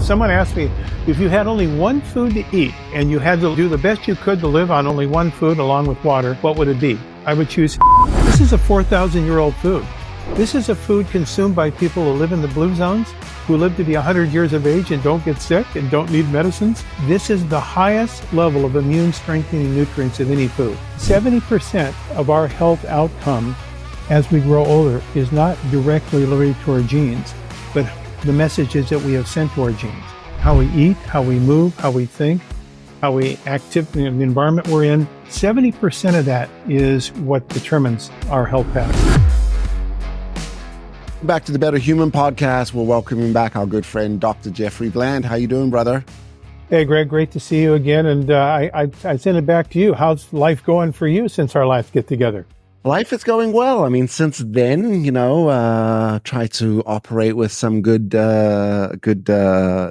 Someone asked me, if you had only one food to eat and you had to do the best you could to live on only one food along with water, what would it be? I would choose. This is a 4,000-year-old food. This is a food consumed by people who live in the blue zones, who live to be 100 years of age and don't get sick and don't need medicines. This is the highest level of immune strengthening nutrients of any food. 70% of our health outcome as we grow older is not directly related to our genes, but the messages that we have sent to our genes. How we eat, how we move, how we think, how we act in the environment we're in. 70% of that is what determines our health pattern. Back to the Better Human podcast. We're welcoming back our good friend, Dr. Jeffrey Bland. How you doing, brother? Hey, Greg, great to see you again. And I send it back to you. How's life going for you since our last get together? Life is going well. I mean, since then, try to operate with some good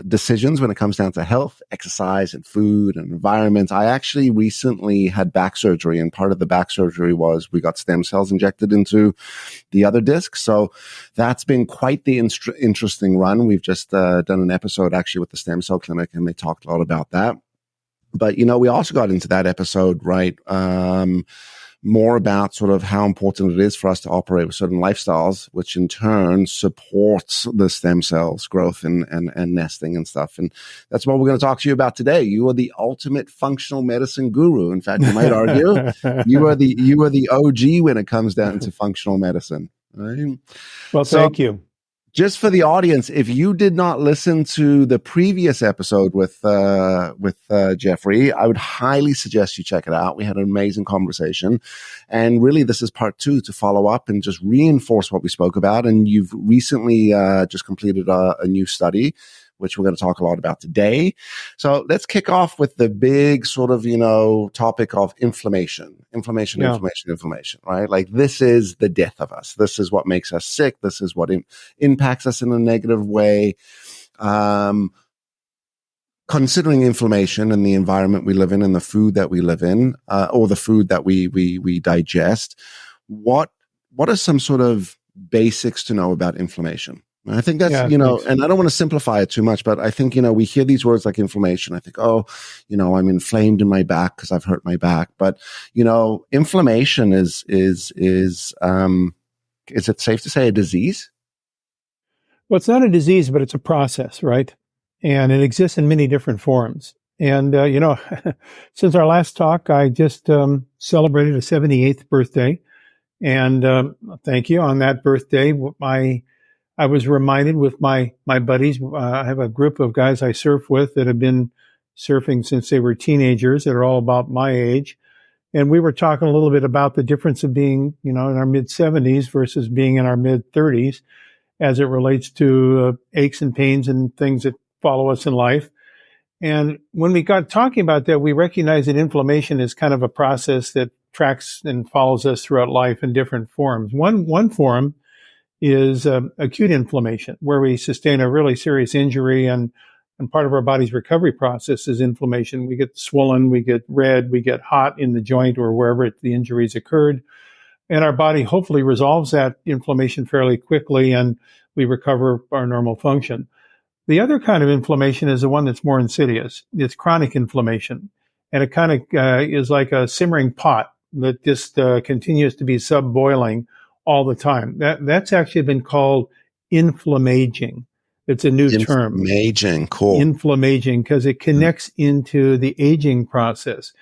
decisions when it comes down to health, exercise, and food and environment. I actually recently had back surgery, and part of the back surgery was we got stem cells injected into the other disc. So that's been quite the interesting run. We've just done an episode actually with the stem cell clinic, and they talked a lot about that. But, we also got into that episode, right? More about sort of how important it is for us to operate with certain lifestyles, which in turn supports the stem cells growth and nesting and stuff. And that's what we're going to talk to you about today. You are the ultimate functional medicine guru. In fact, you might argue you are the OG when it comes down to functional medicine. Right? Well, thank you. Just for the audience, if you did not listen to the previous episode with Jeffrey, I would highly suggest you check it out. We had an amazing conversation, and really, this is part 2 to follow up and just reinforce what we spoke about. And you've recently just completed a new study, which we're going to talk a lot about today. So let's kick off with the big sort of, topic of inflammation, right? Like this is the death of us. This is what makes us sick. This is what impacts us in a negative way. Considering inflammation and the environment we live in and the food that we live in, or the food that we digest, what are some sort of basics to know about inflammation? I think that's, and I don't want to simplify it too much, but I think, we hear these words like inflammation. I think, I'm inflamed in my back because I've hurt my back. But, inflammation is it safe to say a disease? Well, it's not a disease, but it's a process, right? And it exists in many different forms. And, since our last talk, I just celebrated a 78th birthday. And thank you. On that birthday, I was reminded with my buddies, I have a group of guys I surf with that have been surfing since they were teenagers that are all about my age. And we were talking a little bit about the difference of being, in our mid-70s versus being in our mid-30s as it relates to aches and pains and things that follow us in life. And when we got talking about that, we recognized that inflammation is kind of a process that tracks and follows us throughout life in different forms. One form is acute inflammation, where we sustain a really serious injury, and part of our body's recovery process is inflammation. We get swollen, we get red, we get hot in the joint or wherever the injuries occurred, and our body hopefully resolves that inflammation fairly quickly, and we recover our normal function. The other kind of inflammation is the one that's more insidious. It's chronic inflammation, and it kind of is like a simmering pot that just continues to be sub-boiling all the time. That's actually been called inflammaging. It's a new term. Inflammaging, cool. Inflammaging, because it connects into the aging process.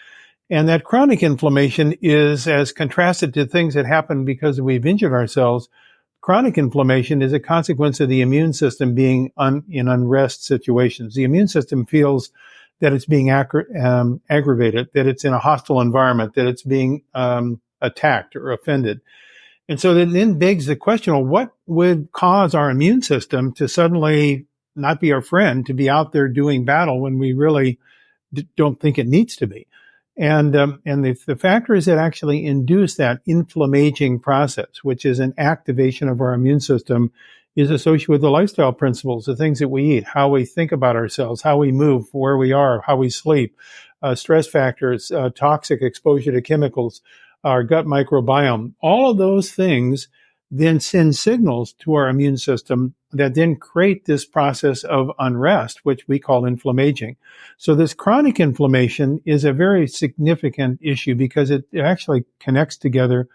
And that chronic inflammation is as contrasted to things that happen because we've injured ourselves. Chronic inflammation is a consequence of the immune system being in unrest situations. The immune system feels that it's being aggravated, that it's in a hostile environment, that it's being attacked or offended. And so then begs the question, well, what would cause our immune system to suddenly not be our friend, to be out there doing battle when we really don't think it needs to be? And the factors that actually induce that inflammaging process, which is an activation of our immune system, is associated with the lifestyle principles, the things that we eat, how we think about ourselves, how we move, where we are, how we sleep, stress factors, toxic exposure to chemicals, our gut microbiome. All of those things then send signals to our immune system that then create this process of unrest, which we call inflammation. So this chronic inflammation is a very significant issue because it actually connects together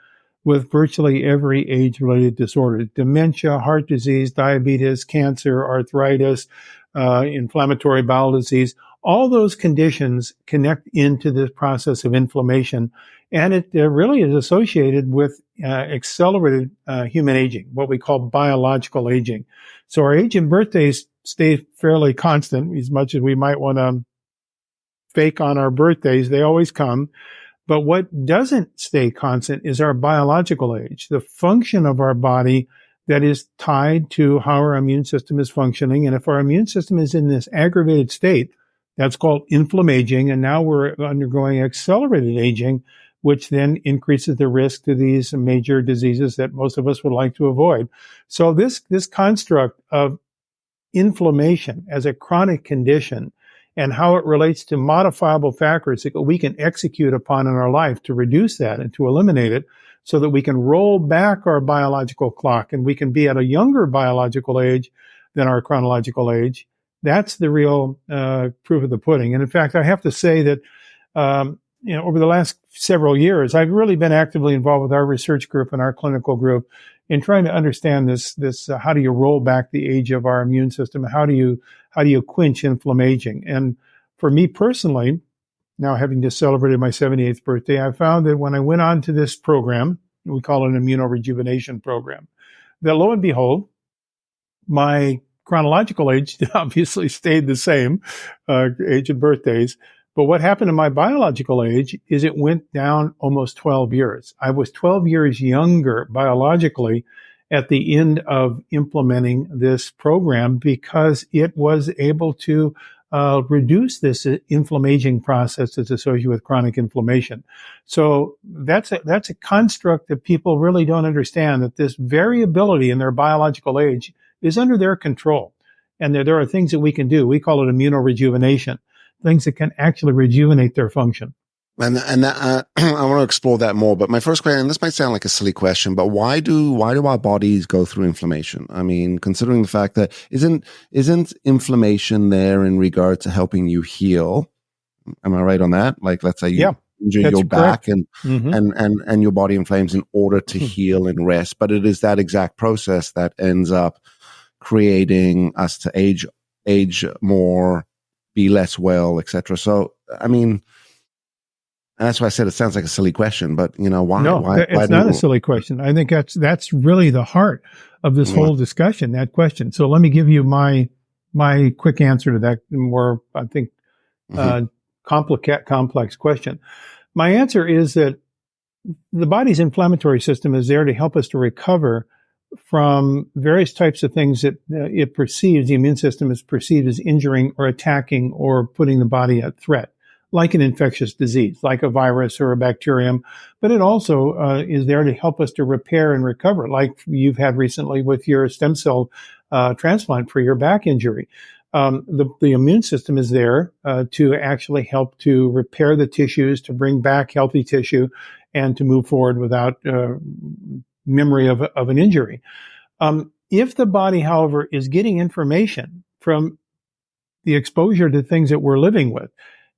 with virtually every age-related disorder: dementia, heart disease, diabetes, cancer, arthritis, inflammatory bowel disease. All those conditions connect into this process of inflammation, and it really is associated with accelerated human aging, what we call biological aging. So our age and birthdays stay fairly constant, as much as we might want to fake on our birthdays. They always come. But what doesn't stay constant is our biological age, the function of our body that is tied to how our immune system is functioning. And if our immune system is in this aggravated state, that's called inflammaging. And now we're undergoing accelerated aging, which then increases the risk to these major diseases that most of us would like to avoid. So this construct of inflammation as a chronic condition and how it relates to modifiable factors that we can execute upon in our life to reduce that and to eliminate it, so that we can roll back our biological clock and we can be at a younger biological age than our chronological age. That's the real proof of the pudding. And in fact, I have to say that over the last several years, I've really been actively involved with our research group and our clinical group in trying to understand this how do you roll back the age of our immune system? How do you quench inflammation? And for me personally, now having just celebrated my 78th birthday, I found that when I went on to this program, we call it an immunorejuvenation program, that lo and behold, my chronological age obviously stayed the same, age and birthdays. But what happened to my biological age is it went down almost 12 years. I was 12 years younger biologically at the end of implementing this program because it was able to reduce this inflammaging process that's associated with chronic inflammation. So that's a construct that people really don't understand, that this variability in their biological age is under their control. And there are things that we can do. We call it immunorejuvenation, things that can actually rejuvenate their function. And that, I want to explore that more. But my first question, and this might sound like a silly question, but why do our bodies go through inflammation? I mean, considering the fact that isn't inflammation there in regard to helping you heal? Am I right on that? Like, let's say you injure your back and your body inflames in order to heal and rest. But it is that exact process that ends up creating us to age more, be less well, etc. So, I mean, and that's why I said it sounds like a silly question, but why? No, it's not a silly question. I think that's really the heart of this whole discussion, that question. So let me give you my quick answer to that more, I think, complex question. My answer is that the body's inflammatory system is there to help us to recover from various types of things that it perceives, the immune system is perceived as injuring or attacking or putting the body at threat, like an infectious disease, like a virus or a bacterium. But it also is there to help us to repair and recover, like you've had recently with your stem cell transplant for your back injury. The immune system is there to actually help to repair the tissues, to bring back healthy tissue, and to move forward without memory of an injury. If the body, however, is getting information from the exposure to things that we're living with,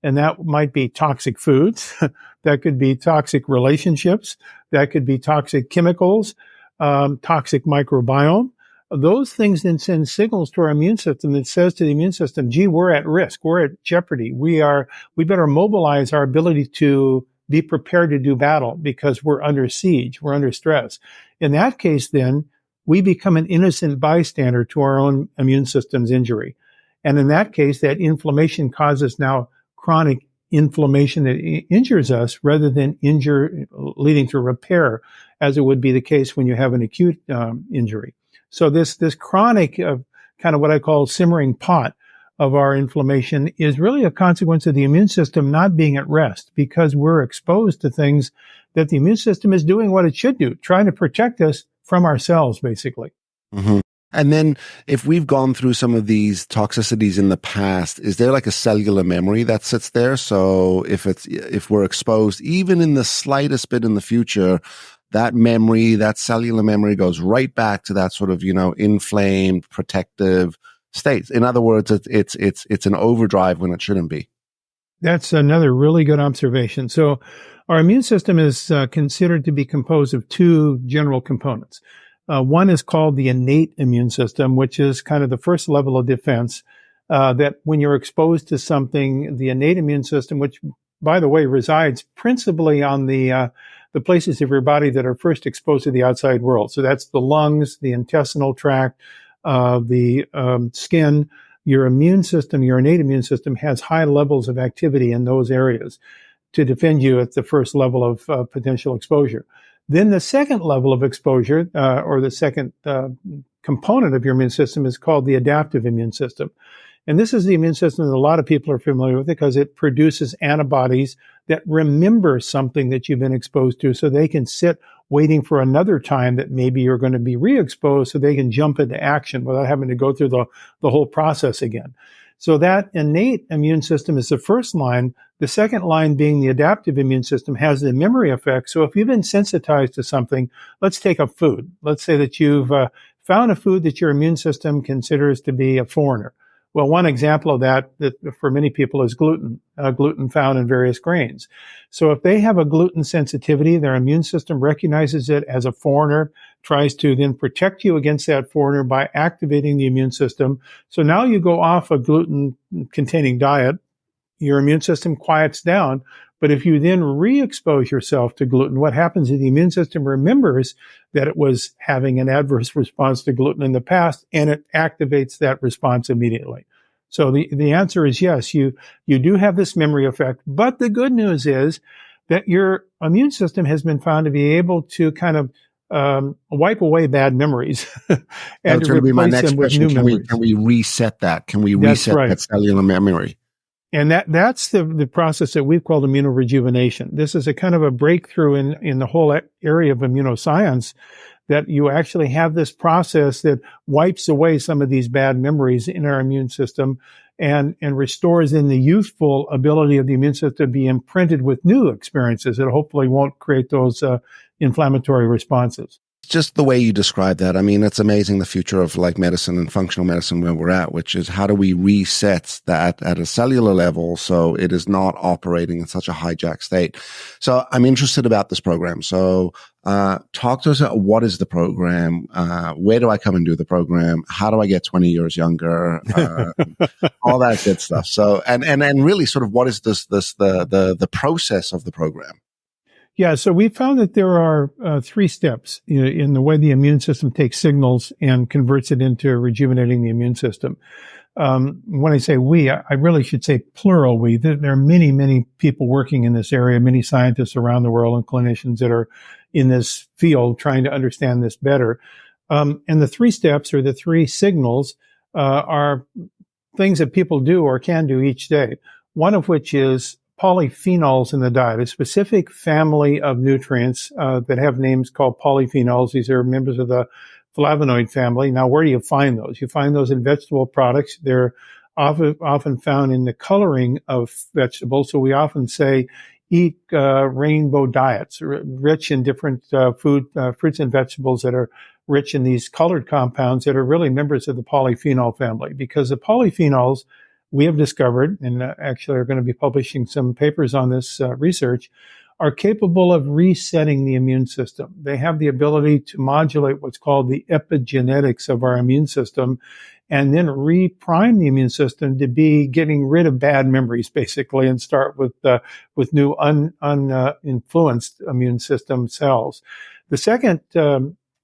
and that might be toxic foods, that could be toxic relationships, that could be toxic chemicals, toxic microbiome, those things then send signals to our immune system that says to the immune system, gee, we're at risk, we're at jeopardy, we better mobilize our ability to be prepared to do battle because we're under siege, we're under stress. In that case, then, we become an innocent bystander to our own immune system's injury. And in that case, that inflammation causes now chronic inflammation that injures us rather than leading to repair, as it would be the case when you have an acute injury. So this chronic kind of what I call simmering pot of our inflammation is really a consequence of the immune system not being at rest because we're exposed to things that the immune system is doing what it should do, trying to protect us from ourselves, basically. Mm-hmm. And then if we've gone through some of these toxicities in the past, is there like a cellular memory that sits there? So if we're exposed even in the slightest bit in the future, that memory, that cellular memory goes right back to that sort of, inflamed, protective state. In other words, it's an overdrive when it shouldn't be. That's another really good observation. So our immune system is considered to be composed of two general components. One is called the innate immune system, which is kind of the first level of defense, that when you're exposed to something, the innate immune system, which, by the way, resides principally on the places of your body that are first exposed to the outside world. So that's the lungs, the intestinal tract, the skin. Your immune system, your innate immune system, has high levels of activity in those areas to defend you at the first level of potential exposure. Then the second level of exposure, or the second component of your immune system, is called the adaptive immune system. And this is the immune system that a lot of people are familiar with because it produces antibodies that remember something that you've been exposed to, so they can sit waiting for another time that maybe you're going to be re-exposed, so they can jump into action without having to go through the whole process again. So that innate immune system is the first line. The second line, being the adaptive immune system, has the memory effect. So if you've been sensitized to something, let's take a food. Let's say that you've found a food that your immune system considers to be a foreigner. Well, one example of that for many people is gluten found in various grains. So if they have a gluten sensitivity, their immune system recognizes it as a foreigner, tries to then protect you against that foreigner by activating the immune system. So now you go off a gluten-containing diet, your immune system quiets down. But if you then re-expose yourself to gluten, what happens is the immune system remembers that it was having an adverse response to gluten in the past, and it activates that response immediately. So the answer is yes, you do have this memory effect. But the good news is that your immune system has been found to be able to kind of wipe away bad memories and to replace them with new memories. Can we reset that? Can we reset that cellular memory? And that's the process that we've called immunorejuvenation. This is a kind of a breakthrough in the whole area of immunoscience, that you actually have this process that wipes away some of these bad memories in our immune system and restores in the youthful ability of the immune system to be imprinted with new experiences that hopefully won't create those inflammatory responses. Just the way you describe that, I mean, it's amazing, the future of like medicine and functional medicine where we're at, which is how do we reset that at a cellular level so it is not operating in such a hijacked state. So I'm interested about this program. So talk to us about what is the program? Where do I come and do the program? How do I get 20 years younger? All that good stuff. So, and really sort of what is the process of the program? Yeah, so we found that there are 3 steps in the way the immune system takes signals and converts it into rejuvenating the immune system. When I say we, I really should say plural we. There are many, many people working in this area, many scientists around the world and clinicians that are in this field trying to understand this better. And the 3 steps, or the 3 signals, are things that people do or can do each day. One of which is polyphenols in the diet, a specific family of nutrients that have names called polyphenols. These are members of the flavonoid family. Now, where do you find those? You find those in vegetable products. They're often found in the coloring of vegetables. So we often say eat rainbow diets, rich in different fruits and vegetables that are rich in these colored compounds that are really members of the polyphenol family. Because the polyphenols, we have discovered, and actually are going to be publishing some papers on this research, are capable of resetting the immune system. They have the ability to modulate what's called the epigenetics of our immune system, and then reprime the immune system to be getting rid of bad memories, basically, and start with new uninfluenced immune system cells. The second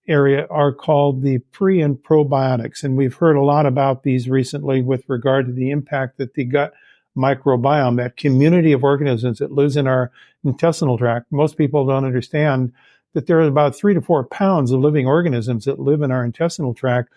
area are called the pre and probiotics. And we've heard a lot about these recently with regard to the impact that the gut microbiome, that community of organisms that lives in our intestinal tract. Most people don't understand that there are about 3 to 4 pounds of living organisms that live in our intestinal tract,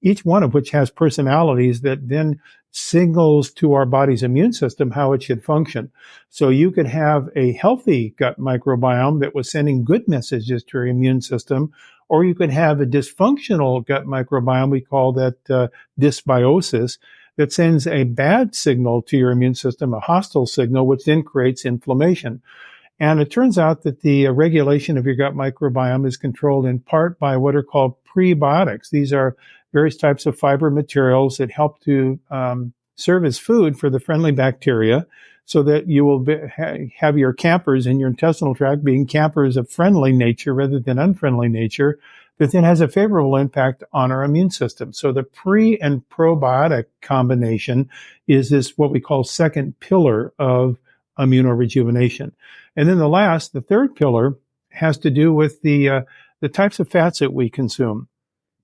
each one of which has personalities that then signals to our body's immune system how it should function. So you could have a healthy gut microbiome that was sending good messages to your immune system, or you could have a dysfunctional gut microbiome, we call that dysbiosis, that sends a bad signal to your immune system, a hostile signal, which then creates inflammation. And it turns out that the regulation of your gut microbiome is controlled in part by what are called prebiotics. These are various types of fiber materials that help to serve as food for the friendly bacteria, so that you will have your campers in your intestinal tract being campers of friendly nature rather than unfriendly nature, that then has a favorable impact on our immune system. So the pre and probiotic combination is this what we call second pillar of immunorejuvenation. And then the third pillar, has to do with the types of fats that we consume.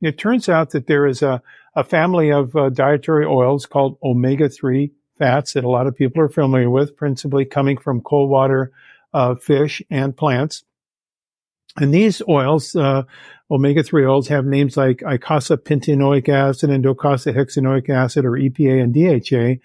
It turns out that there is a family of dietary oils called omega-3 fats that a lot of people are familiar with, principally coming from cold water fish and plants. And these oils, omega-3 oils, have names like eicosapentaenoic acid and docosahexaenoic acid, or EPA and DHA.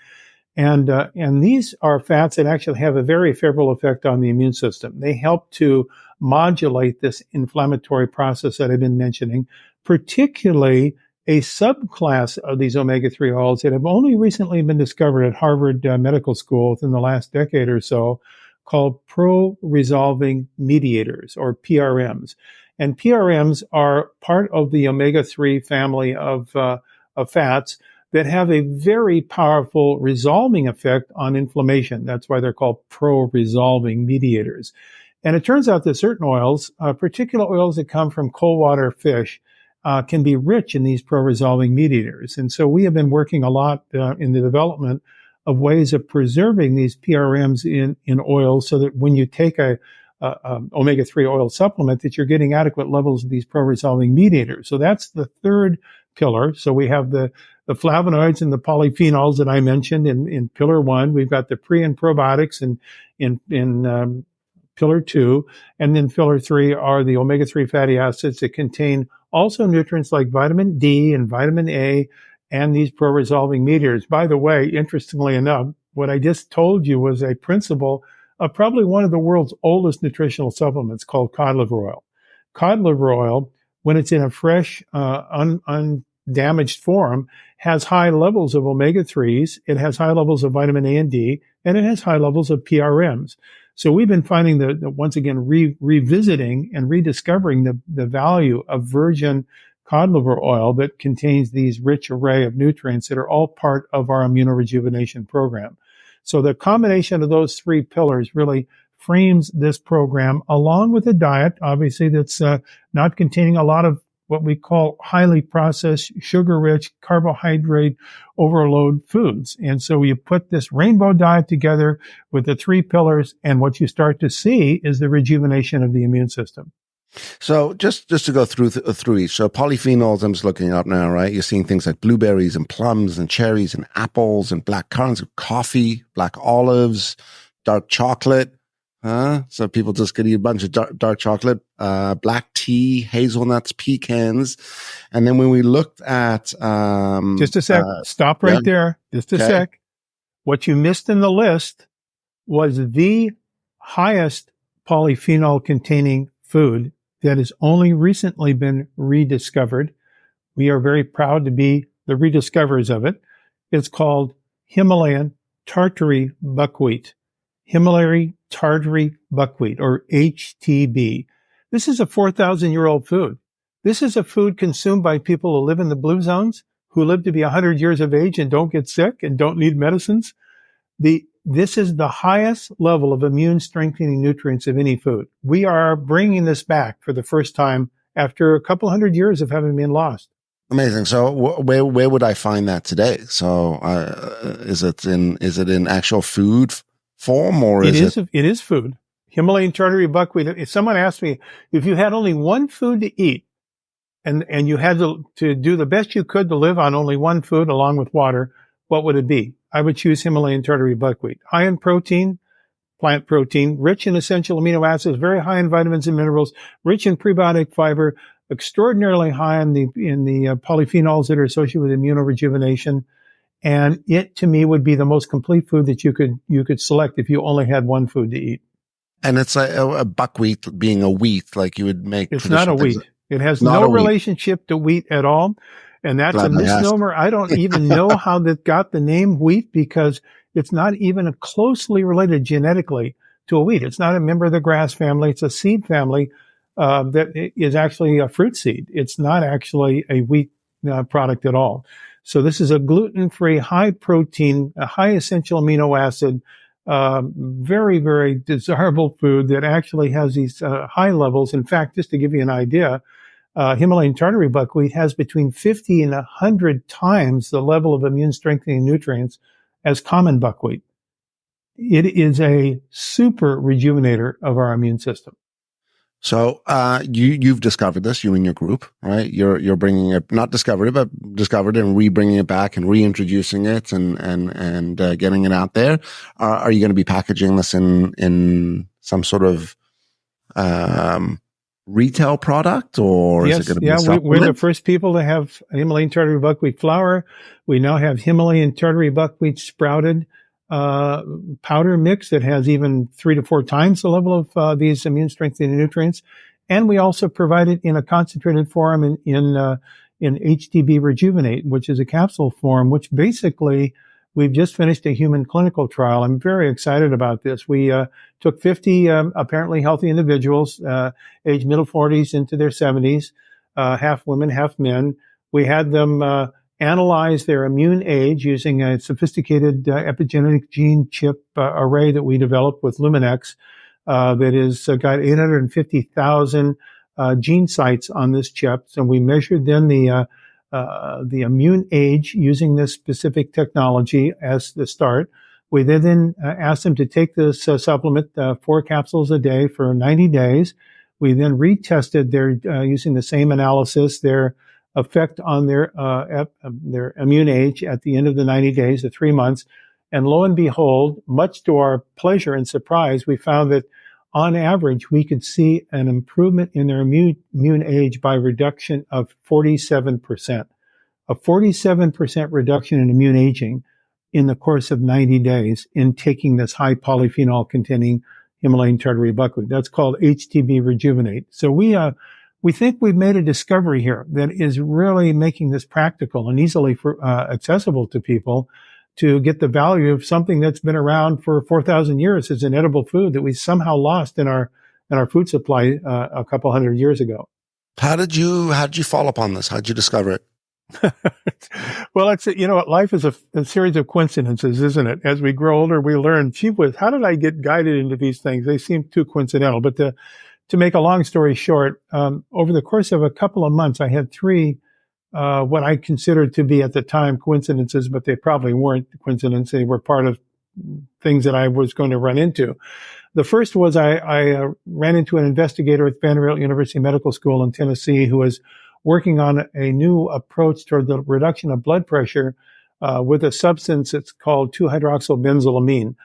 And these are fats that actually have a very favorable effect on the immune system. They help to modulate this inflammatory process that I've been mentioning, particularly a subclass of these omega-3 oils that have only recently been discovered at Harvard Medical School within the last decade or so, called pro-resolving mediators, or PRMs. And PRMs are part of the omega-3 family of fats that have a very powerful resolving effect on inflammation. That's why they're called pro-resolving mediators. And it turns out that certain oils, particular oils that come from cold water fish, can be rich in these pro-resolving mediators. And so we have been working a lot in the development of ways of preserving these PRMs in oils, so that when you take a omega-3 oil supplement, that you're getting adequate levels of these pro-resolving mediators. So that's the third pillar. So we have the flavonoids and the polyphenols that I mentioned in pillar one. We've got the pre and probiotics in pillar two. And then pillar three are the omega-3 fatty acids that contain also nutrients like vitamin D and vitamin A and these pro-resolving mediators. By the way, interestingly enough, what I just told you was a principle of probably one of the world's oldest nutritional supplements, called cod liver oil. Cod liver oil, when it's in a fresh, undamaged form, has high levels of omega-3s, it has high levels of vitamin A and D, and it has high levels of PRMs. So we've been finding that once again, revisiting and rediscovering the value of virgin cod liver oil that contains these rich array of nutrients that are all part of our immunorejuvenation program. So the combination of those three pillars really frames this program, along with a diet, obviously, that's not containing a lot of what we call highly processed, sugar-rich, carbohydrate overload foods. And so you put this rainbow diet together with the three pillars, and what you start to see is the rejuvenation of the immune system. So just to go through each. So polyphenols, I'm just looking up now, right? You're seeing things like blueberries and plums and cherries and apples and black currants, coffee, black olives, dark chocolate. So people just could eat a bunch of dark chocolate, black tea, hazelnuts, pecans. And then when we looked at, just a sec, stop right there. Just a sec. What you missed in the list was the highest polyphenol containing food that has only recently been rediscovered. We are very proud to be the rediscoverers of it. It's called Himalayan Tartary buckwheat. Himalayan Tartary buckwheat, or HTB. This is a 4,000-year-old food. This is a food consumed by people who live in the blue zones, who live to be 100 years of age and don't get sick and don't need medicines. This is the highest level of immune strengthening nutrients of any food. We are bringing this back for the first time after a couple hundred years of having been lost. Amazing. So where would I find that today? So is it in actual food form, or it is food? Himalayan Tartary buckwheat. If someone asked me, if you had only one food to eat and you had to do the best you could to live on only one food along with water, what would it be? I would choose Himalayan Tartary buckwheat. High in protein, plant protein, rich in essential amino acids, very high in vitamins and minerals, rich in prebiotic fiber, extraordinarily high in the polyphenols that are associated with immunorejuvenation. And it, to me, would be the most complete food that you could select if you only had one food to eat. And it's like a buckwheat being a wheat, like you would make. It's not a wheat. It has no relationship to wheat at all. And that's a misnomer. I don't even know how that got the name wheat, because it's not even closely related genetically to a wheat. It's not a member of the grass family. It's a seed family that is actually a fruit seed. It's not actually a wheat product at all. So this is a gluten-free, high protein, a high essential amino acid, very, very desirable food that actually has these high levels. In fact, just to give you an idea, Himalayan Tartary buckwheat has between 50 and 100 times the level of immune strengthening nutrients as common buckwheat. It is a super rejuvenator of our immune system. So, you've discovered this, you and your group, right? You're bringing it, not discovered it, but discovered it and re-bringing it back and reintroducing it and getting it out there. Are you going to be packaging this in some sort of, retail product, or is it going to be a supplement? We're the first people to have Himalayan Tartary buckwheat flour. We now have Himalayan Tartary buckwheat sprouted powder mix that has even 3 to 4 times the level of these immune strengthening nutrients, and we also provide it in a concentrated form in HTB Rejuvenate, which is a capsule form. Which basically, we've just finished a human clinical trial. I'm very excited about this. We took 50 apparently healthy individuals, aged middle 40s into their 70s, half women, half men. We had them analyze their immune age using a sophisticated epigenetic gene chip array that we developed with Luminex that is got 850,000 gene sites on this chip. So we measured then the immune age using this specific technology as the start. We then asked them to take this supplement, 4 capsules a day for 90 days. We then retested their using the same analysis, their effect on their immune age at the end of the 90 days, the 3 months. And lo and behold, much to our pleasure and surprise, we found that on average, we could see an improvement in their immune age by reduction of 47%. A 47% reduction in immune aging in the course of 90 days in taking this high polyphenol containing Himalayan Tartary buckwheat. That's called HTB Rejuvenate. So we think we've made a discovery here that is really making this practical and easily accessible to people to get the value of something that's been around for 4,000 years as an edible food that we somehow lost in our food supply a couple hundred years ago. How did you fall upon this? How did you discover it? Well, life is a series of coincidences, isn't it? As we grow older, we learn, how did I get guided into these things? They seem too coincidental. But to make a long story short, over the course of a couple of months, I had 3 what I considered to be at the time coincidences, but they probably weren't coincidences. They were part of things that I was going to run into. The first was I ran into an investigator at Vanderbilt University Medical School in Tennessee who was working on a new approach toward the reduction of blood pressure with a substance that's called 2-hydroxybenzylamine.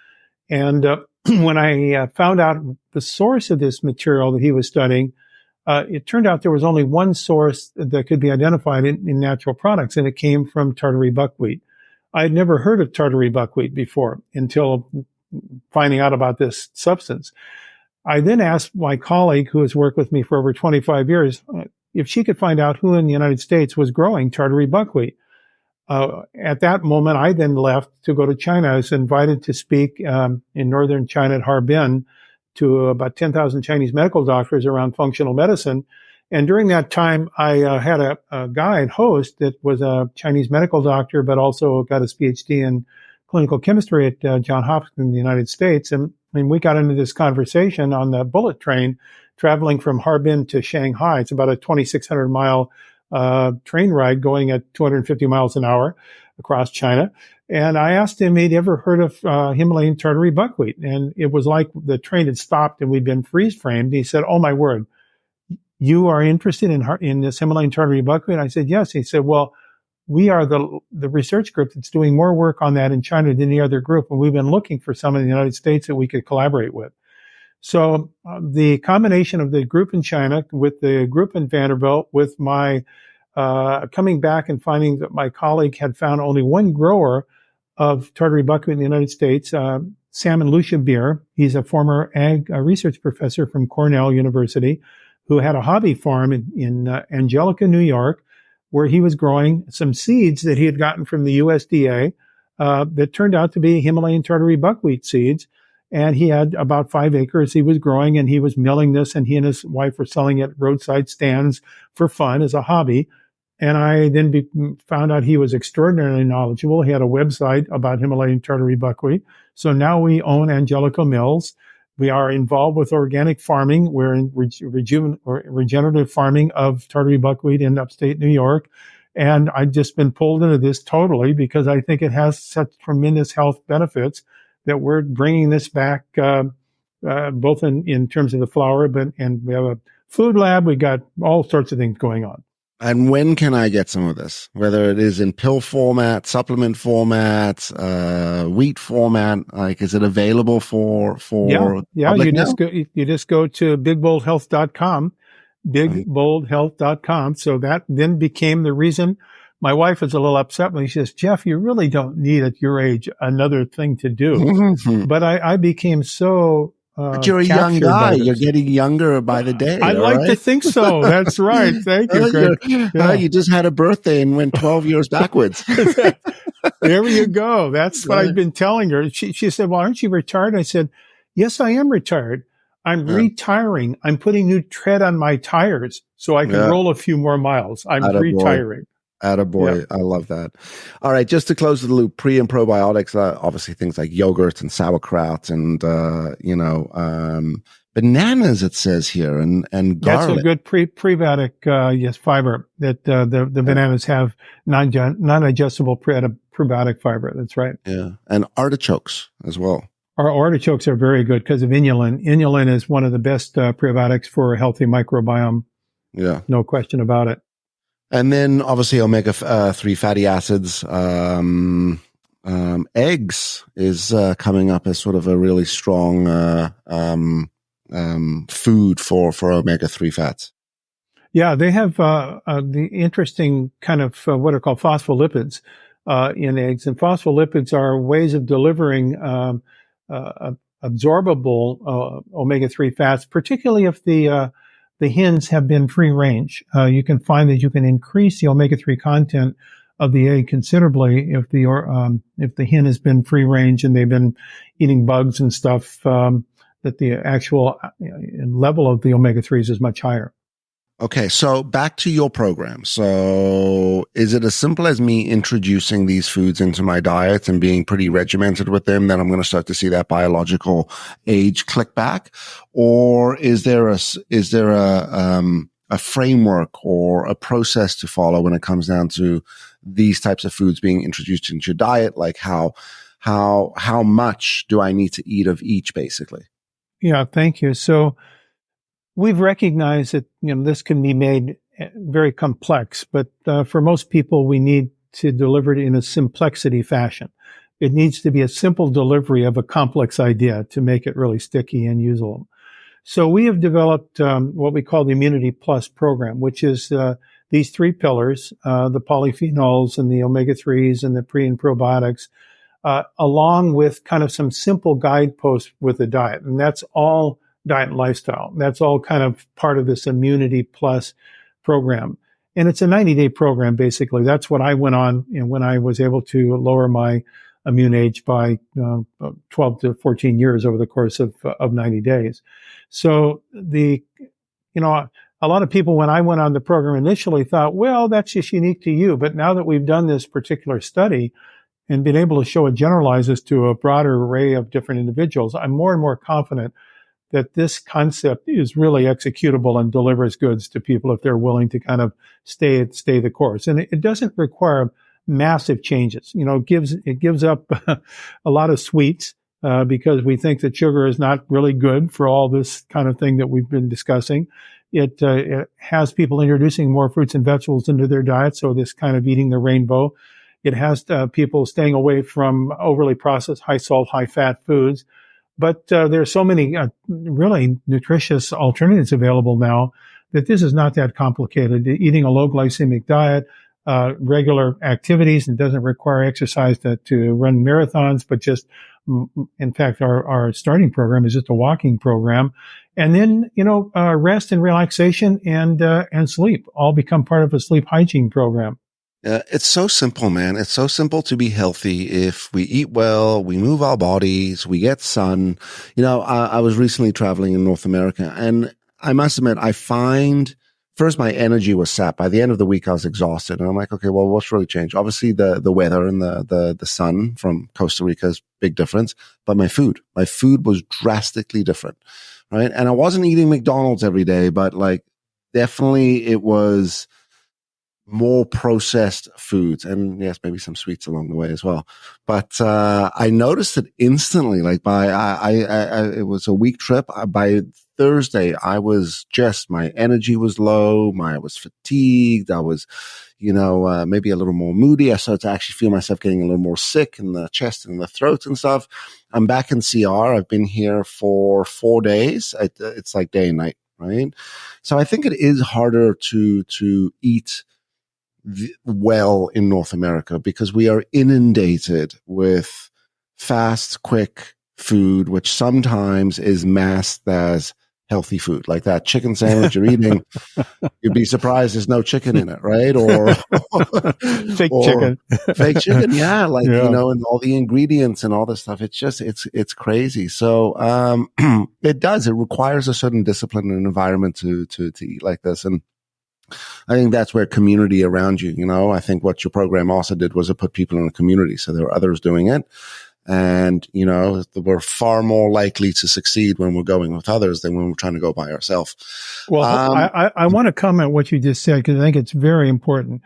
And when I found out the source of this material that he was studying, it turned out there was only one source that could be identified in natural products, and it came from Tartary buckwheat. I had never heard of Tartary buckwheat before until finding out about this substance. I then asked my colleague, who has worked with me for over 25 years, if she could find out who in the United States was growing Tartary buckwheat. At that moment, I then left to go to China. I was invited to speak in northern China at Harbin to about 10,000 Chinese medical doctors around functional medicine. And during that time, I had a guide host that was a Chinese medical doctor, but also got his PhD in clinical chemistry at Johns Hopkins in the United States. And we got into this conversation on the bullet train traveling from Harbin to Shanghai. It's about a 2,600 mile train ride going at 250 miles an hour across China. And I asked him if he'd ever heard of Himalayan Tartary buckwheat. And it was like the train had stopped and we'd been freeze framed. He said, "Oh, my word, you are interested in this Himalayan Tartary buckwheat?" I said, "Yes." He said, "Well, we are the research group that's doing more work on that in China than any other group. And we've been looking for some in the United States that we could collaborate with." So the combination of the group in China with the group in Vanderbilt, with my coming back and finding that my colleague had found only one grower of Tartary buckwheat in the United States, Sam and Lucia Beer. He's a former ag research professor from Cornell University who had a hobby farm in Angelica, New York, where he was growing some seeds that he had gotten from the USDA that turned out to be Himalayan Tartary buckwheat seeds. And he had about 5 acres he was growing, and he was milling this, and he and his wife were selling it at roadside stands for fun as a hobby. And I then found out he was extraordinarily knowledgeable. He had a website about Himalayan Tartary buckwheat. So now we own Angelico Mills. We are involved with organic farming. We're in regenerative farming of Tartary buckwheat in upstate New York. And I've just been pulled into this totally because I think it has such tremendous health benefits that we're bringing this back, both in terms of the flour, and we have a food lab. We got all sorts of things going on. And when can I get some of this? Whether it is in pill format, supplement format, wheat format, like, is it available for yeah. public You now? just go to bigboldhealth.com, bigboldhealth.com. So that then became the reason. My wife was a little upset when she says, Jeff, you really don't need at your age another thing to do. But I became so But you're a young captured guy. by You're this. getting younger by the day. I'd all like to right? think so. That's right. Thank you, Greg. Yeah. You just had a birthday and went 12 years backwards. There you go. That's what Right. I've been telling her. She said, well, aren't you retired? I said, yes, I am retired. I'm retiring. I'm putting new tread on my tires so I can roll a few more miles. I'm retiring. Attaboy. I love that. All right. Just to close the loop, pre and probiotics, obviously things like yogurt and sauerkraut and, bananas, it says here, and garlic. That's a good prebiotic, fiber that the bananas have non-digestible probiotic fiber. That's right. Yeah. And artichokes as well. Our artichokes are very good because of inulin. Inulin is one of the best prebiotics for a healthy microbiome. Yeah. No question about it. And then obviously omega-3 fatty acids. Eggs is coming up as sort of a really strong food for omega-3 fats. Yeah, they have the interesting kind of what are called phospholipids in eggs. And phospholipids are ways of delivering absorbable omega-3 fats, particularly if the hens have been free range. You can find that you can increase the omega-3 content of the egg considerably if the hen has been free range and they've been eating bugs and stuff. That the actual level of the omega-3s is much higher. Okay, so back to your program. So is it as simple as me introducing these foods into my diet and being pretty regimented with them that I'm going to start to see that biological age click back? Or is there a framework or a process to follow when it comes down to these types of foods being introduced into your diet? Like how much do I need to eat of each, basically? Yeah, thank you. So we've recognized that this can be made very complex, but for most people, we need to deliver it in a simplexity fashion. It needs to be a simple delivery of a complex idea to make it really sticky and usable. So we have developed what we call the Immunity Plus program, which is these three pillars, the polyphenols and the omega-3s and the pre and probiotics, along with kind of some simple guideposts with the diet. And that's all diet and lifestyle. That's all kind of part of this Immunity Plus program. And it's a 90-day program, basically. That's what I went on when I was able to lower my immune age by 12 to 14 years over the course of 90 days. So a lot of people, when I went on the program initially, thought, well, that's just unique to you. But now that we've done this particular study and been able to show it generalizes to a broader array of different individuals, I'm more and more confident that this concept is really executable and delivers goods to people if they're willing to kind of stay the course. And it doesn't require massive changes. It gives up a lot of sweets because we think that sugar is not really good for all this kind of thing that we've been discussing. It has people introducing more fruits and vegetables into their diet, so this kind of eating the rainbow. It has people staying away from overly processed, high salt, high fat foods. But there are so many really nutritious alternatives available now that this is not that complicated. Eating a low glycemic diet, regular activities, and doesn't require exercise to run marathons, but just, in fact, our starting program is just a walking program. And then, rest and relaxation and sleep all become part of a sleep hygiene program. It's so simple, man. It's so simple to be healthy. If we eat well, we move our bodies, we get sun. I was recently traveling in North America, and I must admit, I find first my energy was sapped. By the end of the week, I was exhausted, and I'm like, okay, well, what's really changed? Obviously, the weather and the sun from Costa Rica is big difference, but my food was drastically different, right? And I wasn't eating McDonald's every day, but like definitely it was more processed foods, and yes, maybe some sweets along the way as well. But I noticed it instantly. Like it was a week trip. By Thursday, my energy was low. I was fatigued. I was, maybe a little more moody. I started to actually feel myself getting a little more sick in the chest and the throat and stuff. I'm back in CR. I've been here for 4 days. It's like day and night, right? So I think it is harder to eat well in North America because we are inundated with fast, quick food, which sometimes is masked as healthy food. Like that chicken sandwich you're eating, you'd be surprised there's no chicken in it, right? Or Fake or chicken. fake chicken, yeah, like Yeah. and all the ingredients and all this stuff. It's just it's crazy. So it requires a certain discipline and environment to eat like this. And I think that's where community around you, I think what your program also did was it put people in a community. So there are others doing it. And, we're far more likely to succeed when we're going with others than when we're trying to go by ourselves. Well, I want to comment what you just said because I think it's very important.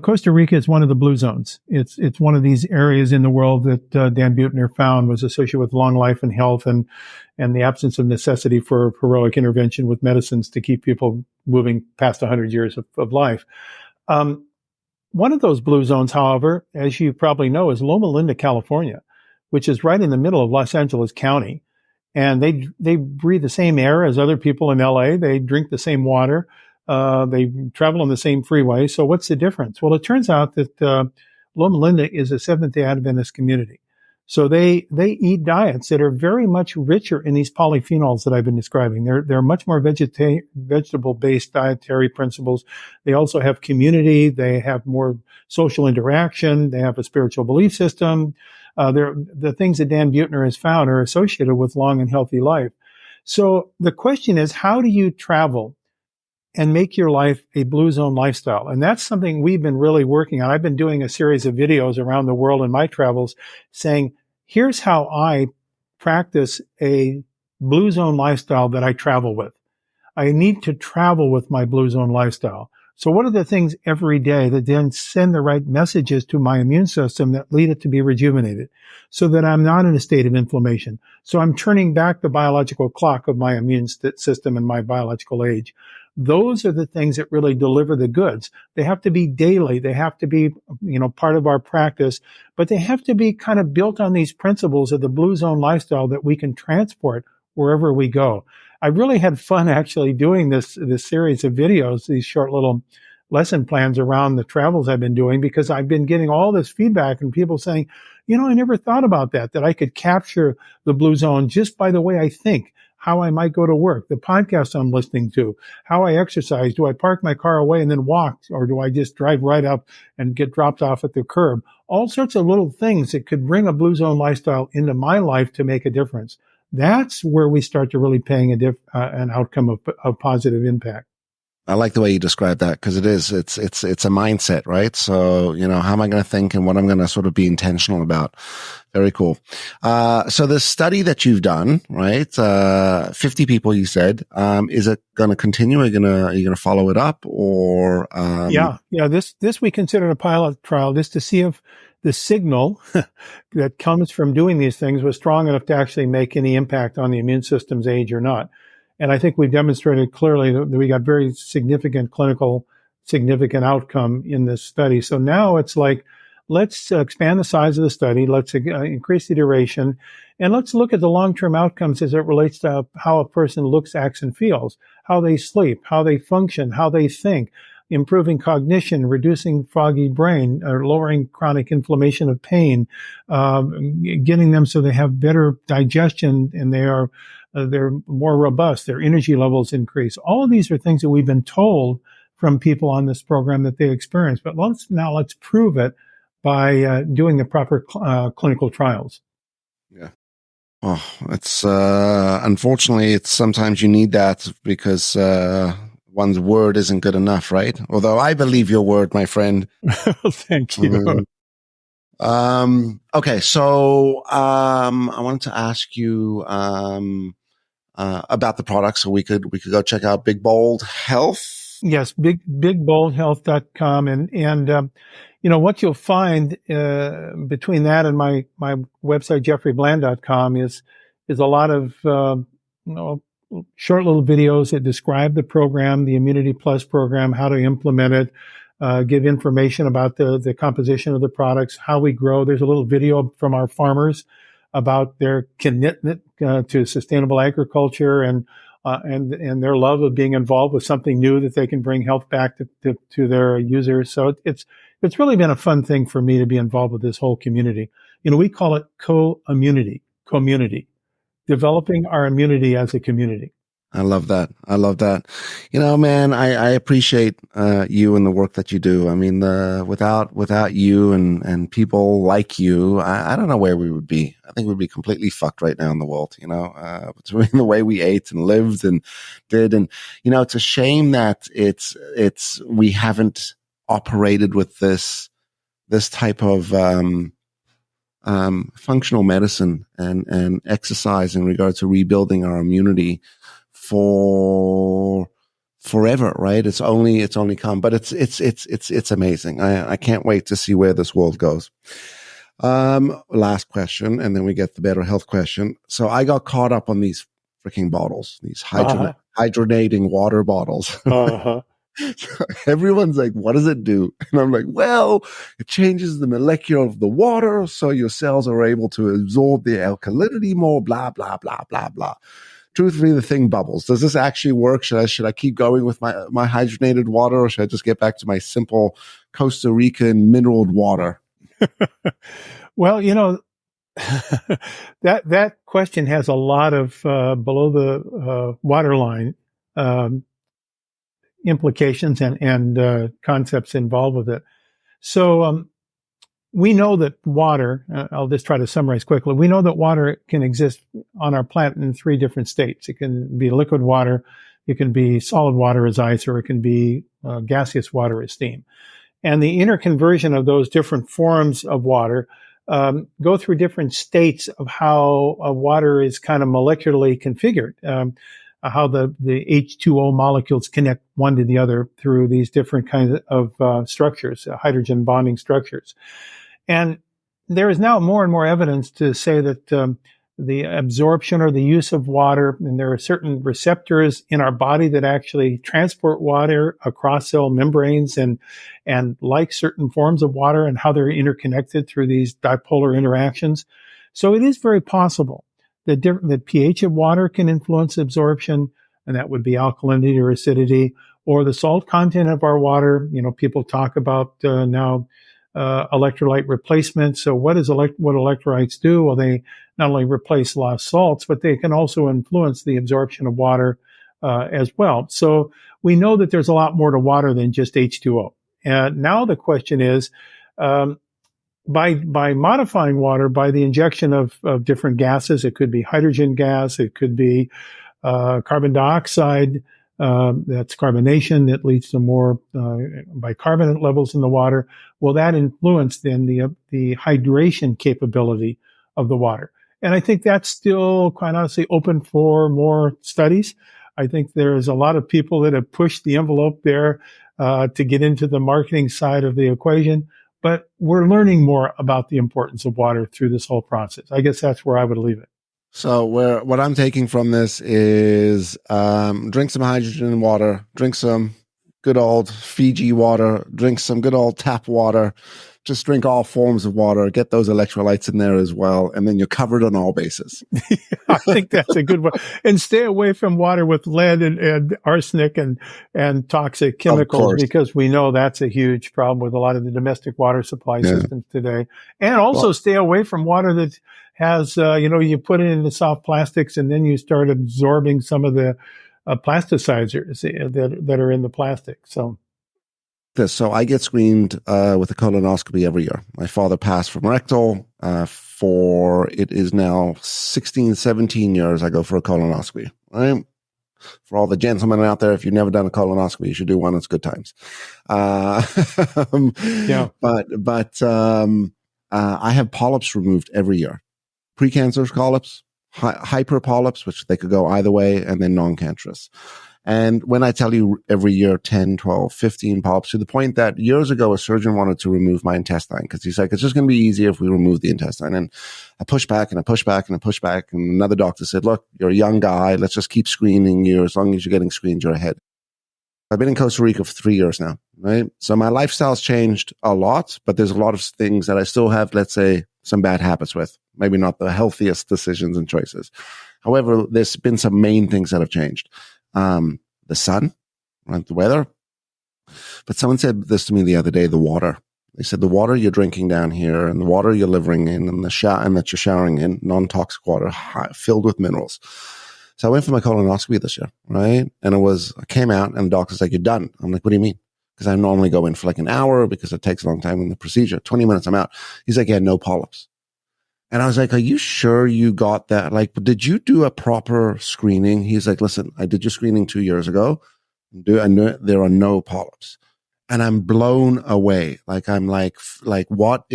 Costa Rica is one of the blue zones. It's one of these areas in the world that Dan Buettner found was associated with long life and health and the absence of necessity for heroic intervention with medicines to keep people moving past 100 years of life. One of those blue zones, however, as you probably know, is Loma Linda, California, which is right in the middle of Los Angeles County. And they breathe the same air as other people in LA. They drink the same water. They travel on the same freeway. So what's the difference? Well, it turns out that Loma Linda is a Seventh-day Adventist community. So they eat diets that are very much richer in these polyphenols that I've been describing. They're much more vegetable-based dietary principles. They also have community. They have more social interaction. They have a spiritual belief system. The things that Dan Buettner has found are associated with long and healthy life. So the question is, how do you travel and make your life a blue zone lifestyle? And that's something we've been really working on. I've been doing a series of videos around the world in my travels saying, here's how I practice a blue zone lifestyle that I travel with. I need to travel with my blue zone lifestyle. So what are the things every day that then send the right messages to my immune system that lead it to be rejuvenated so that I'm not in a state of inflammation? So I'm turning back the biological clock of my immune system and my biological age. Those are the things that really deliver the goods. They have to be daily. They have to be, part of our practice, but they have to be kind of built on these principles of the blue zone lifestyle that we can transport wherever we go. I really had fun actually doing this series of videos, these short little lesson plans around the travels I've been doing, because I've been getting all this feedback and people saying, I never thought about that I could capture the blue zone just by the way I think, how I might go to work, the podcast I'm listening to, how I exercise. Do I park my car away and then walk, or do I just drive right up and get dropped off at the curb? All sorts of little things that could bring a blue zone lifestyle into my life to make a difference. That's where we start to really paying an outcome of positive impact. I like the way you describe that because it's a mindset, right? So, how am I going to think and what I'm going to sort of be intentional about? Very cool. So the study that you've done, right? 50 people, you said, is it going to continue? Are you going to follow it up or? Yeah. This we considered a pilot trial just to see if the signal that comes from doing these things was strong enough to actually make any impact on the immune system's age or not. And I think we've demonstrated clearly that we got very significant outcome in this study. So now it's like, let's expand the size of the study. Let's increase the duration, and let's look at the long-term outcomes as it relates to how a person looks, acts, and feels, how they sleep, how they function, how they think, improving cognition, reducing foggy brain, or lowering chronic inflammation of pain, getting them so they have better digestion and they're more robust, their energy levels increase. All of these are things that we've been told from people on this program that they experience. But let's prove it by doing the proper clinical trials. Yeah. Oh, it's unfortunately, it's sometimes you need that because one's word isn't good enough, right? Although I believe your word, my friend. Thank you. Okay, so I wanted to ask you about the product, so we could go check out Big Bold Health. Yes, bigboldhealth.com. And what you'll find between that and my website, jeffreybland.com, is a lot of short little videos that describe the program, the Immunity Plus program, how to implement it, give information about the composition of the products, how we grow. There's a little video from our farmers about their commitment to sustainable agriculture and their love of being involved with something new that they can bring health back to their users. So it's really been a fun thing for me to be involved with this whole community. We call it community, developing our immunity as a community. I love that. I love that. Man, I appreciate you and the work that you do. I mean, without you and people like you, I don't know where we would be. I think we'd be completely fucked right now in the world, between the way we ate and lived and did. And, it's a shame that we haven't operated with this type of functional medicine and exercise in regard to rebuilding our immunity for forever, right? It's only come, but it's amazing. I can't wait to see where this world goes. Last question, and then we get the better health question. So I got caught up on these freaking bottles, these hydrogenating water bottles. Everyone's like, what does it do? And I'm like, well, it changes the molecule of the water, so your cells are able to absorb the alkalinity more, blah, blah, blah, blah, blah. Truthfully, the thing bubbles. Does this actually work? Should I keep going with my hydrogenated water, or should I just get back to my simple Costa Rican mineral water? Well, that question has a lot of below the waterline implications and concepts involved with it. So we know that water, I'll just try to summarize quickly. We know that water can exist on our planet in 3 different states. It can be liquid water, it can be solid water as ice, or it can be gaseous water as steam. And the interconversion of those different forms of water go through different states of how water is kind of molecularly configured. How the H2O molecules connect one to the other through these different kinds of structures, hydrogen bonding structures. And there is now more and more evidence to say that the absorption or the use of water, and there are certain receptors in our body that actually transport water across cell membranes and like certain forms of water and how they're interconnected through these dipolar interactions. So it is very possible that the pH of water can influence absorption, and that would be alkalinity or acidity, or the salt content of our water. People talk about now electrolyte replacement. So what electrolytes do? Well, they not only replace lost salts, but they can also influence the absorption of water as well. So we know that there's a lot more to water than just H2O. And now the question is, by modifying water, by the injection of different gases, it could be hydrogen gas, it could be carbon dioxide, that's carbonation that leads to more bicarbonate levels in the water. Will that influence then the hydration capability of the water? And I think that's still, quite honestly, open for more studies. I think there's a lot of people that have pushed the envelope there to get into the marketing side of the equation. But we're learning more about the importance of water through this whole process. I guess that's where I would leave it. So what I'm taking from this is drink some hydrogen and water, drink some good old Fiji water, drink some good old tap water, just drink all forms of water, get those electrolytes in there as well, and then you're covered on all bases. I think that's a good one. And stay away from water with lead and arsenic and toxic chemicals, because we know that's a huge problem with a lot of the domestic water supply systems today. And also stay away from water that has, you put it into soft plastics and then you start absorbing some of the plasticizers that are in the plastic. So this. So I get screened with a colonoscopy every year. My father passed from rectal. For it is now 16, 17 years I go for a colonoscopy, right? For all the gentlemen out there, if you've never done a colonoscopy, you should do one. It's good times. Yeah. But I have polyps removed every year. Precancerous polyps, hyper polyps, which they could go either way, and then non-cancerous. And when I tell you every year, 10, 12, 15 polyps, to the point that years ago, a surgeon wanted to remove my intestine because he's like, it's just going to be easier if we remove the intestine. And I pushed back and I pushed back and I pushed back. And another doctor said, look, you're a young guy. Let's just keep screening you. As long as you're getting screened, you're ahead. I've been in Costa Rica for 3 years now, right? So my lifestyle's changed a lot, but there's a lot of things that I still have, let's say, some bad habits with. Maybe not the healthiest decisions and choices. However, there's been some main things that have changed. The sun, right? The weather. But someone said this to me the other day, the water. They said the water you're drinking down here and the water you're living in and and that you're showering in, non-toxic water, filled with minerals. So I went for my colonoscopy this year, right? And I came out and the doctor's like, you're done. I'm like, what do you mean? Because I normally go in for like an hour because it takes a long time in the procedure. 20 minutes, I'm out. He's like, yeah, no polyps. And I was like, are you sure you got that? Like, did you do a proper screening? He's like, listen, I did your screening 2 years ago. And there are no polyps. And I'm blown away. Like, I'm like, what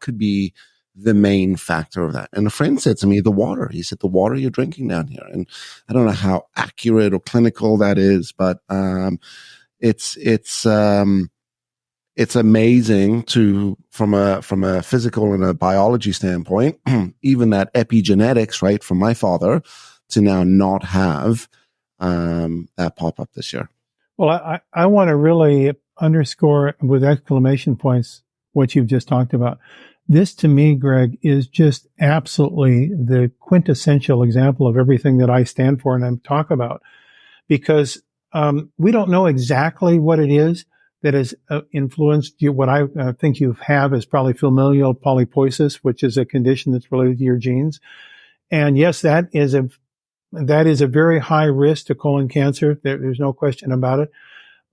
could be the main factor of that? And a friend said to me, the water. He said, the water you're drinking down here. And I don't know how accurate or clinical that is, but, it's amazing from a physical and a biology standpoint, even that epigenetics, right, from my father to now not have that pop up this year. Well, I want to really underscore with exclamation points what you've just talked about. This to me, Greg, is just absolutely the quintessential example of everything that I stand for and I talk about, because we don't know exactly what it is that has influenced you. What I think you have is probably familial polyposis, which is a condition that's related to your genes. And yes, that is a very high risk to colon cancer. There's no question about it.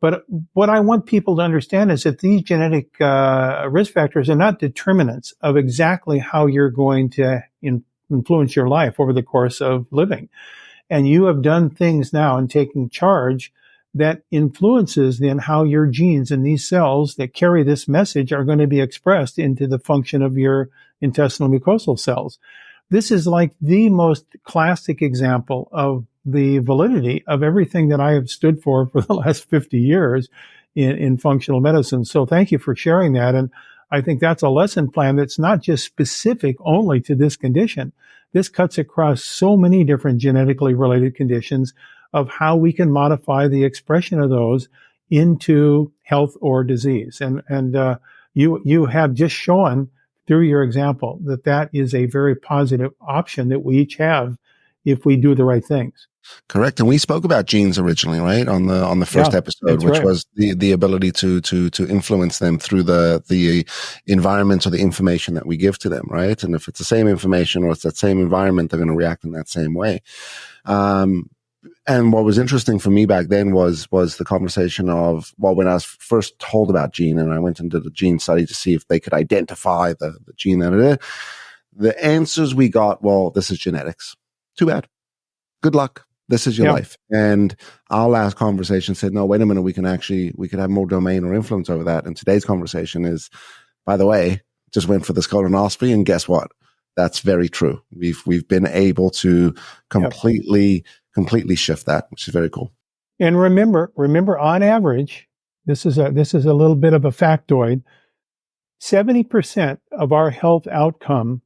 But what I want people to understand is that these genetic risk factors are not determinants of exactly how you're going to influence your life over the course of living. And you have done things now and taking charge that influences then how your genes in these cells that carry this message are going to be expressed into the function of your intestinal mucosal cells. This is like the most classic example of the validity of everything that I have stood for the last 50 years in functional medicine. So thank you for sharing that. And I think that's a lesson plan that's not just specific only to this condition. This cuts across so many different genetically related conditions of how we can modify the expression of those into health or disease. And you have just shown through your example that is a very positive option that we each have if we do the right things. Correct. And we spoke about genes originally, right? On the first episode, which was the ability to influence them through the environment or the information that we give to them, right? And if it's the same information or it's that same environment, they're going to react in that same way. And what was interesting for me back then was the conversation of, well, when I was first told about gene and I went and did a gene study to see if they could identify the gene that it is, the answers we got, well, this is genetics. Too bad. Good luck. This is your life. And our last conversation said, no, wait a minute, we could have more domain or influence over that. And today's conversation is, by the way, just went for this colonoscopy and guess what? That's very true. We've been able to completely shift that, which is very cool. And remember on average, this is a little bit of a factoid. 70% of our health outcome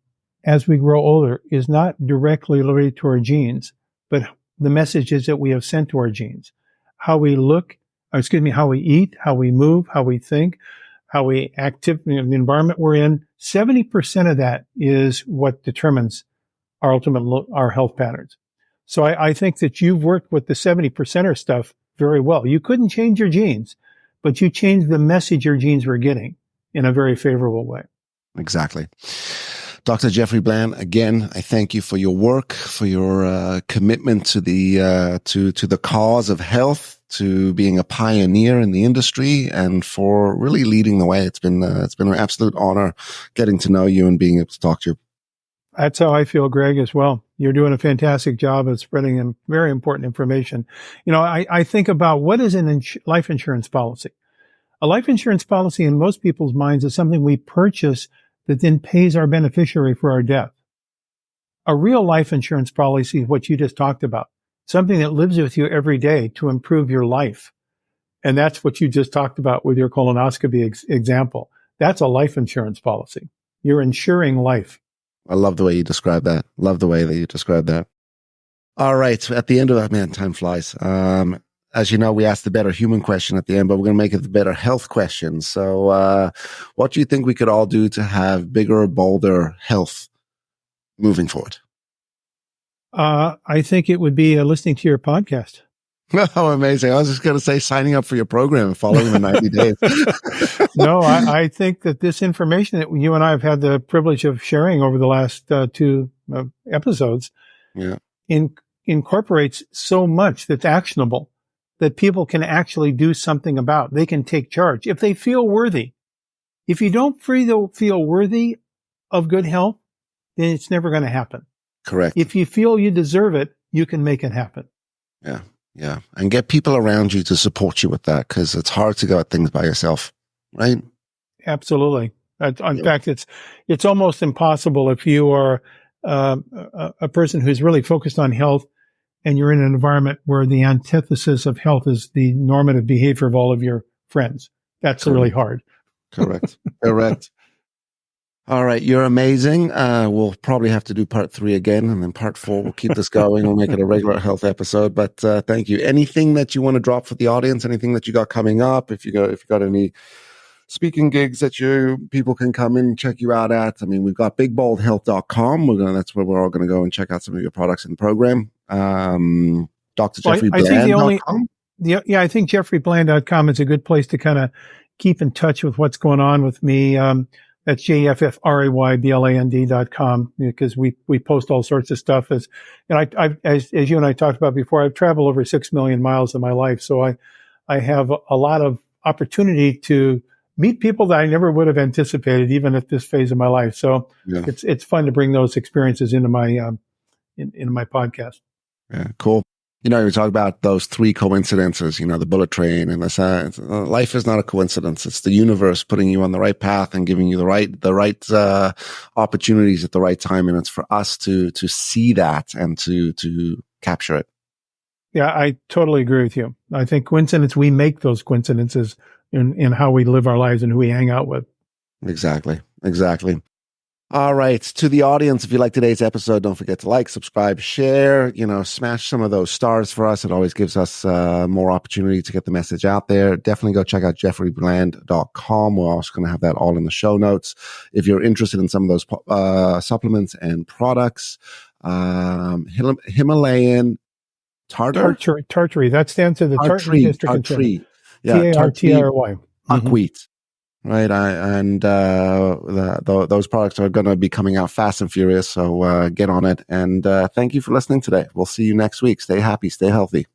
as we grow older is not directly related to our genes, but the messages that we have sent to our genes. How we how we eat, how we move, how we think, how we act in the environment we're in. 70% of that is what determines our health patterns. So I think that you've worked with the 70%er stuff very well. You couldn't change your genes, but you changed the message your genes were getting in a very favorable way. Exactly. Dr. Jeffrey Bland, again, I thank you for your work, for your commitment to the cause of health, to being a pioneer in the industry, and for really leading the way. It's been an absolute honor getting to know you and being able to talk to you. That's how I feel, Greg, as well. You're doing a fantastic job of spreading very important information. I think about what is an life insurance policy. A life insurance policy in most people's minds is something we purchase that then pays our beneficiary for our death. A real life insurance policy is what you just talked about, something that lives with you every day to improve your life. And that's what you just talked about with your colonoscopy example. That's a life insurance policy. You're insuring life. I love the way you describe that. Love the way that you describe that. All right. At the end of that, man, time flies. As you know, we asked the better human question at the end, but we're going to make it the better health question. So what do you think we could all do to have bigger, bolder health moving forward? I think it would be listening to your podcast. Oh, amazing. I was just going to say signing up for your program and following the 90 days. No, I think that this information that you and I have had the privilege of sharing over the last two episodes incorporates so much that's actionable that people can actually do something about. They can take charge if they feel worthy. If you don't feel worthy of good health, then it's never going to happen. Correct. If you feel you deserve it, you can make it happen. Yeah. Yeah. And get people around you to support you with that, because it's hard to go at things by yourself, right? Absolutely. In fact, it's almost impossible if you are a person who's really focused on health and you're in an environment where the antithesis of health is the normative behavior of all of your friends. That's really hard. Correct. Correct. All right. You're amazing. We'll probably have to do part 3 again, and then part 4, we'll keep this going. We'll make it a regular health episode, but thank you. Anything that you want to drop for the audience? Anything that you got coming up? If you got any speaking gigs that people can come in and check you out at. I mean, we've got bigboldhealth.com. That's where we're all going to go and check out some of your products in the program. DrJeffreyBland.com. I think JeffreyBland.com is a good place to kind of keep in touch with what's going on with me. That's JeffreyBland.com, because we post all sorts of stuff. As you and I talked about before, I've traveled over 6 million miles in my life. So I have a lot of opportunity to meet people that I never would have anticipated, even at this phase of my life. So it's fun to bring those experiences into my podcast. Yeah, cool. You talk about those 3 coincidences, the bullet train and the science. Life is not a coincidence. It's the universe putting you on the right path and giving you the right opportunities at the right time. And it's for us to see that and to capture it. Yeah, I totally agree with you. I think coincidence, we make those coincidences in how we live our lives and who we hang out with. Exactly. All right. To the audience, if you like today's episode, don't forget to like, subscribe, share, smash some of those stars for us. It always gives us more opportunity to get the message out there. Definitely go check out jeffreybland.com. We're also going to have that all in the show notes. If you're interested in some of those supplements and products, Himalayan Tartary. That stands for the Tartary District. Tartary. Yeah, Tartry. Buckwheat. Right. Those products are going to be coming out fast and furious. So get on it. And thank you for listening today. We'll see you next week. Stay happy. Stay healthy.